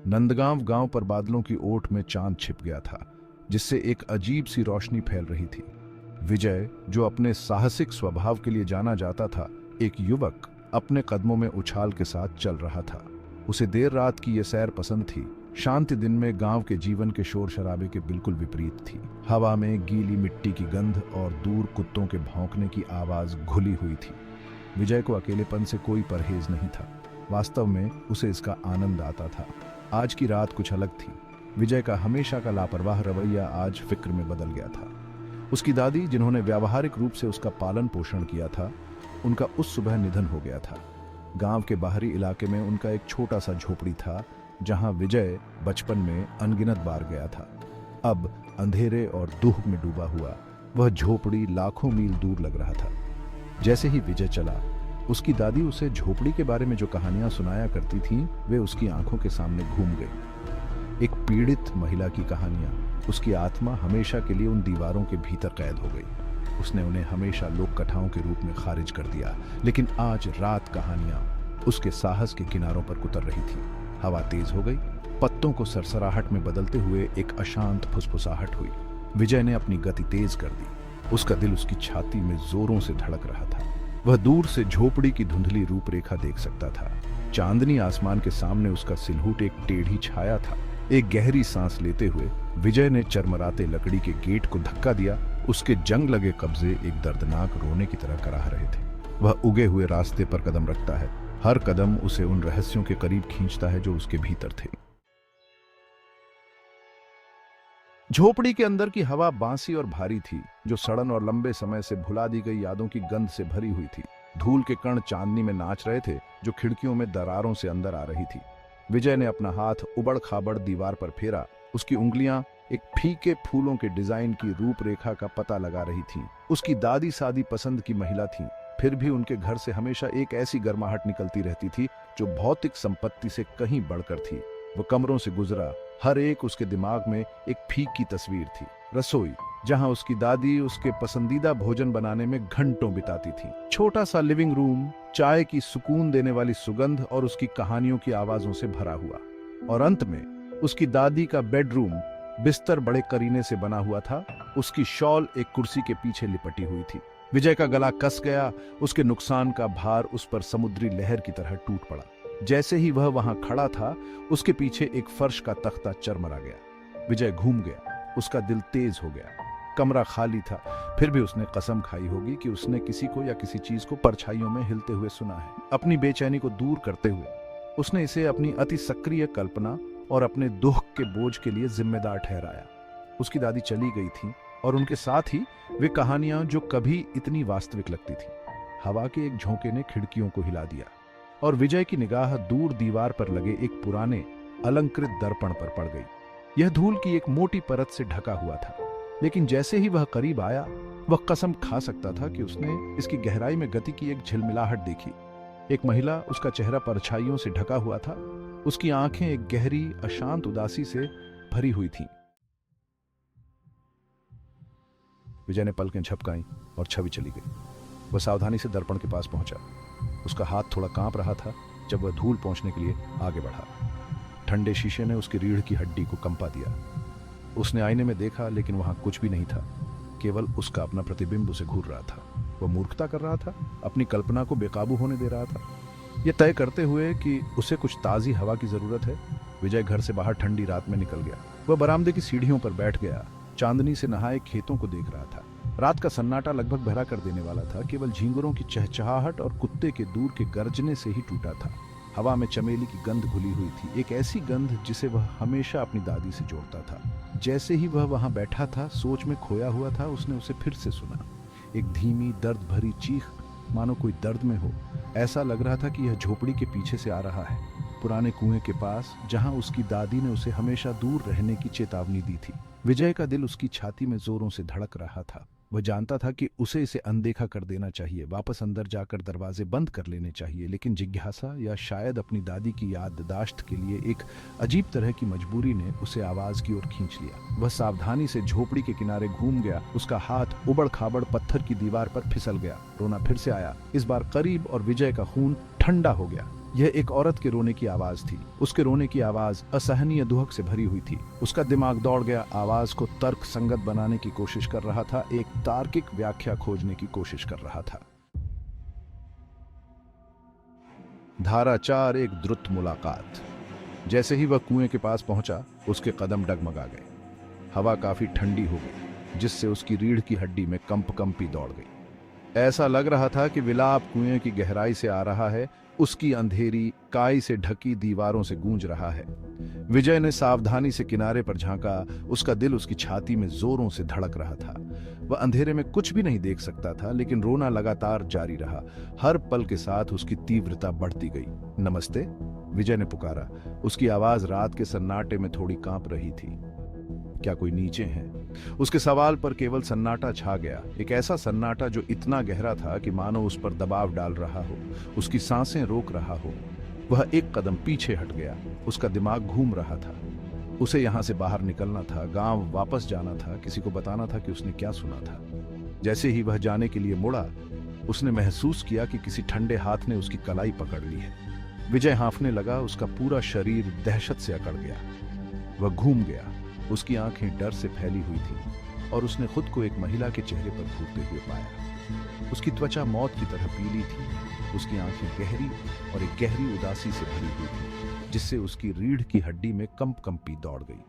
नंदगांव गांव पर बादलों की ओट में चांद छिप गया था, जिससे एक अजीब सी रोशनी फैल रही थी। विजय, जो अपने साहसिक स्वभाव के लिए जाना जाता था, एक युवक अपने कदमों में उछाल के साथ चल रहा था। उसे देर रात की यह सैर पसंद थी। शांति दिन में गांव के जीवन के शोर शराबे के बिल्कुल विपरीत थी। हवा में गीली मिट्टी की गंध और दूर कुत्तों के भौंकने की आवाज घुली हुई थी। विजय को अकेलेपन से कोई परहेज नहीं था। वास्तव में उसे इसका आनंद आता था। आज की रात कुछ अलग थी। विजय का हमेशा का लापरवाह रवैया आज फिक्र में बदल गया था। उसकी दादी, जिन्होंने व्यावहारिक रूप से उसका पालन पोषण किया था, उनका उस सुबह निधन हो गया था। गांव के बाहरी इलाके में उनका एक छोटा सा झोपड़ी था, जहां विजय बचपन में अनगिनत बार गया था। अब अंधेरे और दुख में डूबा हुआ वह झोपड़ी लाखों मील दूर लग रहा था। जैसे ही विजय चला, उसकी दादी उसे झोपड़ी के बारे में जो कहानियां सुनाया करती थीं, वे उसकी आंखों के सामने घूम गई। एक पीड़ित महिला की कहानियां। उसकी आत्मा हमेशा के लिए उन दीवारों के भीतर कैद हो गई। उसने उन्हें हमेशा लोक कथाओं के रूप में खारिज कर दिया, लेकिन आज रात कहानियां उसके साहस के किनारों पर कुतर रही थी। हवा तेज हो गई, पत्तों को सरसराहट में बदलते हुए एक अशांत फुसफुसाहट हुई। विजय ने अपनी गति तेज कर दी। उसका दिल उसकी छाती में जोरों से धड़क रहा था। वह दूर से झोपड़ी की धुंधली रूपरेखा देख सकता था। चांदनी आसमान के सामने उसका सिलहूट एक टेढ़ी छाया था। एक गहरी सांस लेते हुए विजय ने चरमराते लकड़ी के गेट को धक्का दिया। उसके जंग लगे कब्जे एक दर्दनाक रोने की तरह कराह रहे थे। वह उगे हुए रास्ते पर कदम रखता है। हर कदम उसे उन रहस्यों के करीब खींचता है जो उसके भीतर थे। झोपड़ी के अंदर की हवा बांसी और भारी थी, जो सड़न और लंबे समय से भुला दी गई यादों की गंध से भरी हुई थी। धूल के कण चांदनी में नाच रहे थे, जो खिड़कियों में दरारों से अंदर आ रही थी। विजय ने अपना हाथ उबड़ खाबड़ दीवार पर फेरा। उसकी उंगलियां एक फीके फूलों के डिजाइन की रूपरेखा का पता लगा रही थीं। उसकी दादी सादी पसंद की महिला थी, फिर भी उनके घर से हमेशा एक ऐसी गर्माहट निकलती रहती थी जो भौतिक संपत्ति से कहीं बढ़कर थी। वो कमरों से गुजरा, हर एक उसके दिमाग में एक फीकी तस्वीर थी। रसोई, जहां उसकी दादी उसके पसंदीदा भोजन बनाने में घंटों बिताती थी। छोटा सा लिविंग रूम, चाय की सुकून देने वाली सुगंध और उसकी कहानियों की आवाजों से भरा हुआ। और अंत में उसकी दादी का बेडरूम, बिस्तर बड़े करीने से बना हुआ था। उसकी शॉल एक कुर्सी के पीछे लिपटी हुई थी। विजय का गला कस गया। उसके नुकसान का भार उस पर समुद्री लहर की तरह टूट पड़ा। जैसे ही वह वहां खड़ा था, उसके पीछे एक फर्श का तख्ता चरमरा गया। विजय घूम गया। उसका दिल तेज हो गया। कमरा खाली था, फिर भी उसने कसम खाई होगी कि उसने किसी को या किसी चीज को परछाइयों में हिलते हुए सुना है। अपनी बेचैनी को दूर करते हुए उसने इसे अपनी अति सक्रिय कल्पना और अपने दुख के बोझ के लिए जिम्मेदार ठहराया। उसकी दादी चली गई थी, और उनके साथ ही वे कहानियां जो कभी इतनी वास्तविक लगती थी। हवा के एक झोंके ने खिड़कियों को हिला दिया, और विजय की निगाह दूर दीवार पर लगे एक पुराने अलंकृत दर्पण पर पड़ गई। यह धूल की एक मोटी परत से ढका हुआ था, लेकिन जैसे ही वह करीब आया, वह कसम खा सकता था कि उसने इसकी गहराई में गति की एक झिलमिलाहट देखी। एक महिला, उसका चेहरा परछाइयों से ढका हुआ था। उसकी आंखें एक गहरी अशांत उदासी से भरी हुई थीं। विजय ने पलकें झपकाईं और छवि चली गई। वह सावधानी से दर्पण के पास पहुंचा। उसका हाथ थोड़ा कांप रहा था जब वह धूल पहुंचने के लिए आगे बढ़ा। ठंडे शीशे ने उसकी रीढ़ की हड्डी को कंपा दिया। उसने आईने में देखा, लेकिन वहां कुछ भी नहीं था। केवल उसका अपना प्रतिबिंब उसे घूर रहा था। वह मूर्खता कर रहा था, अपनी कल्पना को बेकाबू होने दे रहा था। यह तय करते हुए कि उसे कुछ ताज़ी हवा की जरूरत है, विजय घर से बाहर ठंडी रात में निकल गया। वह बरामदे की सीढ़ियों पर बैठ गया। चांदनी से नहाए खेतों को देख रहा था। रात का सन्नाटा लगभग बहरा कर देने वाला था। केवल झींगुरों की चहचहाहट और कुत्ते के दूर के गर्जने से ही टूटा था। हवा में चमेली की गंध घुली हुई थी, एक ऐसी गंध जिसे वह हमेशा अपनी दादी से जोड़ता था। जैसे ही वह वहां बैठा था, सोच में खोया हुआ था, उसने उसे फिर से सुना। एक धीमी दर्द भरी चीख, मानो कोई दर्द में हो। ऐसा लग रहा था कि यह झोपड़ी के पीछे से आ रहा है, पुराने कुएं के पास, जहां उसकी दादी ने उसे हमेशा दूर रहने की चेतावनी दी थी। विजय का दिल उसकी छाती में जोरों से धड़क रहा था। वह जानता था कि उसे इसे अनदेखा कर देना चाहिए, वापस अंदर जाकर दरवाजे बंद कर लेने चाहिए, लेकिन जिज्ञासा या शायद अपनी दादी की याददाश्त के लिए एक अजीब तरह की मजबूरी ने उसे आवाज की ओर खींच लिया। वह सावधानी से झोपड़ी के किनारे घूम गया। उसका हाथ उबड़ खाबड़ पत्थर की दीवार पर फिसल गया। रोना फिर से आया, इस बार करीब, और विजय का खून ठंडा हो गया। यह एक औरत के रोने की आवाज थी। उसके रोने की आवाज असहनीय दुहक से भरी हुई थी। उसका दिमाग दौड़ गया, आवाज को तर्क संगत बनाने की कोशिश कर रहा था, एक तार्किक व्याख्या खोजने की कोशिश कर रहा था। धारा 4, एक द्रुत मुलाकात। जैसे ही वह कुएं के पास पहुंचा, उसके कदम डगमगा गए। हवा काफी ठंडी हो गई, जिससे उसकी रीढ़ की हड्डी में कंपी दौड़ गई। ऐसा लग रहा था कि विलाप कुएं की गहराई से आ रहा है, उसकी अंधेरी काई से ढकी दीवारों से गूंज रहा है। विजय ने सावधानी से किनारे पर झांका। उसका दिल उसकी छाती में जोरों से धड़क रहा था। वह अंधेरे में कुछ भी नहीं देख सकता था, लेकिन रोना लगातार जारी रहा। हर पल के साथ उसकी तीव्रता बढ़ती गई। नमस्ते, विजय ने पुकारा। उसकी आवाज रात के सन्नाटे में थोड़ी कांप रही थी। क्या कोई नीचे है? उसके सवाल पर केवल सन्नाटा छा गया, एक ऐसा सन्नाटा जो इतना गहरा था कि मानो उस पर दबाव डाल रहा हो, उसकी सांसें रोक रहा हो। वह एक कदम पीछे हट गया। उसका दिमाग घूम रहा था। उसे यहां से बाहर निकलना था, गांव वापस जाना था, किसी को बताना था कि उसने क्या सुना था। जैसे ही वह जाने के लिए मुड़ा, उसने महसूस किया कि किसी ठंडे हाथ ने उसकी कलाई पकड़ ली है। विजय हांफने लगा, उसका पूरा शरीर दहशत से अकड़ गया। वह घूम गया। उसकी आंखें डर से फैली हुई थी और उसने खुद को एक महिला के चेहरे पर घूरते हुए पाया। उसकी त्वचा मौत की तरह पीली थी, उसकी आंखें गहरी और एक गहरी उदासी से भरी हुई थी, जिससे उसकी रीढ़ की हड्डी में कंपी दौड़ गई।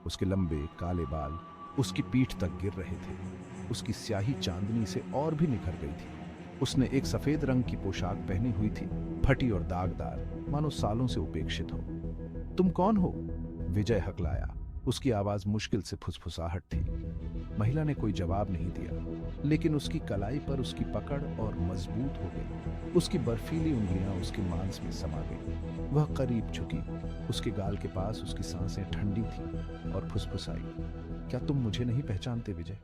उसके लंबे काले बाल उसकी पीठ तक गिर रहे थे। उसकी स्याही चांदनी से और भी निखर गई थी। उसने एक सफेद रंग की पोशाक पहनी हुई थी, फटी और दागदार, मानो सालों से उपेक्षित हो। तुम कौन हो? विजय हकलाया। उसकी आवाज मुश्किल से फुसफुसाहट थी। महिला ने कोई जवाब नहीं दिया, लेकिन उसकी कलाई पर उसकी पकड़ और मजबूत हो गई। उसकी बर्फीली उंगलियां उसके मांस में समा गई। वह करीब झुकी। उसके गाल के पास उसकी सांसें ठंडी थीं और फुसफुसाई, क्या तुम मुझे नहीं पहचानते विजय?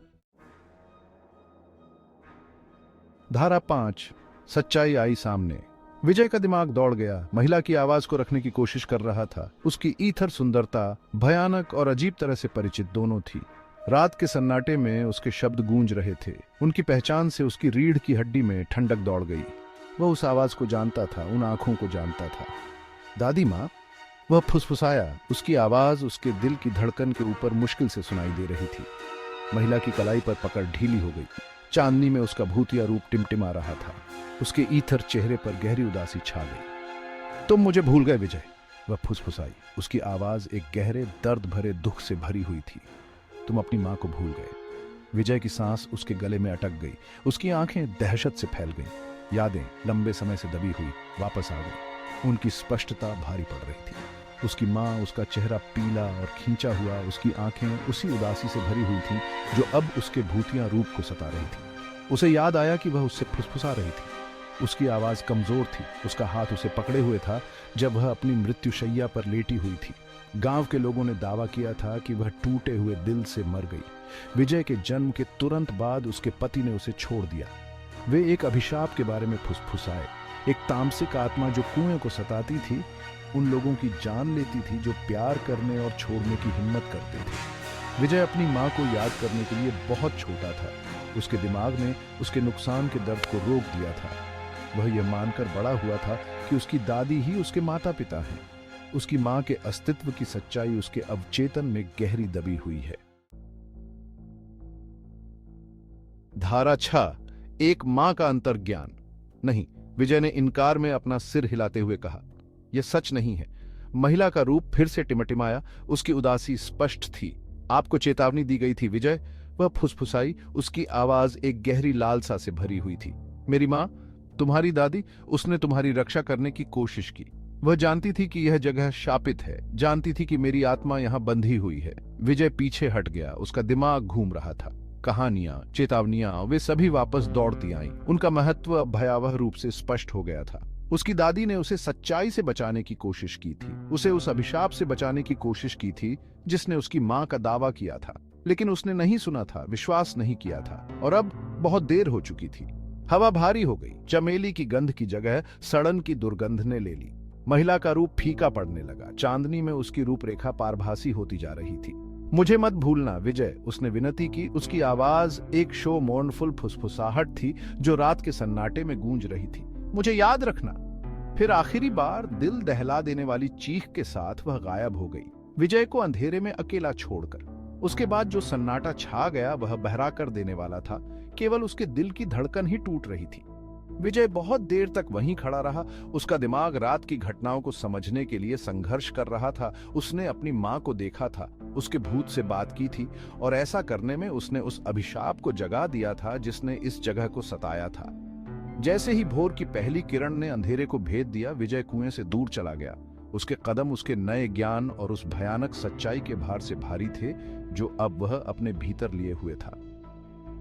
धारा 5, सच्चाई आई सामने। विजय का दिमाग दौड़ गया। महिला की आवाज को रखने की कोशिश कर रहा था। उसकी ईथर सुंदरता भयानक और अजीब तरह से परिचित दोनों थी। रात के सन्नाटे में उसके शब्द गूंज रहे थे। उनकी पहचान से उसकी रीढ़ की हड्डी में ठंडक दौड़ गई। वह उस आवाज को जानता था, उन आंखों को जानता था। दादी माँ, वह फुसफुसाया। उसकी आवाज उसके दिल की धड़कन के ऊपर मुश्किल से सुनाई दे रही थी। महिला की कलाई पर पकड़ ढीली हो गई। चांदनी में उसका भूतिया रूप टिमटिमा रहा था। उसके ईथर चेहरे पर गहरी उदासी छा गई। तुम मुझे भूल गए विजय, वह फुसफुसाई। उसकी आवाज एक गहरे दर्द भरे दुख से भरी हुई थी। तुम अपनी मां को भूल गए। विजय की सांस उसके गले में अटक गई। उसकी आंखें दहशत से फैल गईं। यादें लंबे समय से दबी हुई वापस आ गई। उनकी स्पष्टता भारी पड़ रही थी। उसकी मां, उसका चेहरा पीला और खींचा हुआ, उसकी आंखें उसी उदासी से भरी हुई थी जो अब उसके भूतिया रूप को सता रही थी। उसे याद आया कि वह उससे फुसफुसा रही थी। उसकी आवाज कमजोर थी। उसका हाथ उसे पकड़े हुए था जब वह अपनी मृत्युशैया पर लेटी हुई थी। गांव के लोगों ने दावा किया था कि वह टूटे हुए दिल से मर गई। विजय के जन्म के तुरंत बाद उसके पति ने उसे छोड़ दिया। वे एक अभिशाप के बारे में फुसफुसाए, एक तामसिक आत्मा जो कुएं को सताती थी, उन लोगों की जान लेती थी जो प्यार करने और छोड़ने की हिम्मत करते थे। विजय अपनी मां को याद करने के लिए बहुत छोटा था। उसके दिमाग ने उसके नुकसान के दर्द को रोक दिया था। वह यह मानकर बड़ा हुआ था कि उसकी दादी ही उसके माता पिता हैं। उसकी मां के अस्तित्व की सच्चाई उसके अवचेतन में गहरी दबी हुई है। धारा 6, एक मां का अंतर्ज्ञान। नहीं, विजय ने इनकार में अपना सिर हिलाते हुए कहा, यह सच नहीं है। महिला का रूप फिर से टिमटिमाया। उसकी उदासी स्पष्ट थी। आपको चेतावनी दी गई थी विजय, वह फुसफुसाई। उसकी आवाज एक गहरी लालसा से भरी हुई थी। मेरी मां, तुम्हारी दादी, उसने तुम्हारी रक्षा करने की कोशिश की। वह जानती थी कि यह जगह शापित है, जानती थी कि मेरी आत्मा यहां बंधी हुई है। विजय पीछे हट गया। उसका दिमाग घूम रहा था। कहानियां, चेतावनियां, वे सभी वापस दौड़ती आईं। उनका महत्व अब भयावह रूप से स्पष्ट हो गया था। उसकी दादी ने उसे सच्चाई से बचाने की कोशिश की थी। उसे उस अभिशाप से बचाने की कोशिश की थी जिसने उसकी मां का दावा किया था। लेकिन उसने नहीं सुना था, विश्वास नहीं किया था, और अब बहुत देर हो चुकी थी। हवा भारी हो गई। चमेली की गंध की जगह सड़न की दुर्गंध ने ले ली। महिला का रूप फीका पड़ने लगा। चांदनी में उसकी रूपरेखा पारभासी होती जा रही थी। मुझे मत भूलना विजय, उसने विनती की। उसकी आवाज एक शो मोर्नफुल फुसफुसाहट थी जो रात के सन्नाटे में गूंज रही थी। मुझे याद रखना। फिर आखिरी बार दिल दहला देने वाली चीख के साथ वह गायब हो गई, विजय को अंधेरे में अकेला छोड़कर। उसके बाद जो सन्नाटा छा गया वह बहरा कर देने वाला था। केवल उसके दिल की धड़कन ही टूट रही थी। विजय बहुत देर तक वहीं खड़ा रहा। उसका दिमाग रात की घटनाओं को समझने के लिए संघर्ष कर रहा था। उसने अपनी मां को देखा था, उसके भूत से बात की थी, और ऐसा करने में उसने उस अभिशाप को जगा दिया था जिसने इस जगह को सताया था। जैसे ही भोर की पहली किरण ने अंधेरे को भेद दिया, विजय कुएं से दूर चला गया। उसके कदम उसके नए ज्ञान और उस भयानक सच्चाई के भार से भारी थे जो अब वह अपने भीतर लिए हुए था।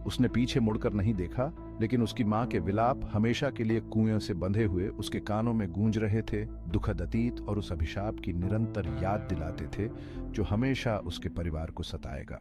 उसने पीछे मुड़कर नहीं देखा, लेकिन उसकी मां के विलाप हमेशा के लिए कुएं से बंधे हुए उसके कानों में गूंज रहे थे। दुखद अतीत और उस अभिशाप की निरंतर याद दिलाते थे जो हमेशा उसके परिवार को सताएगा।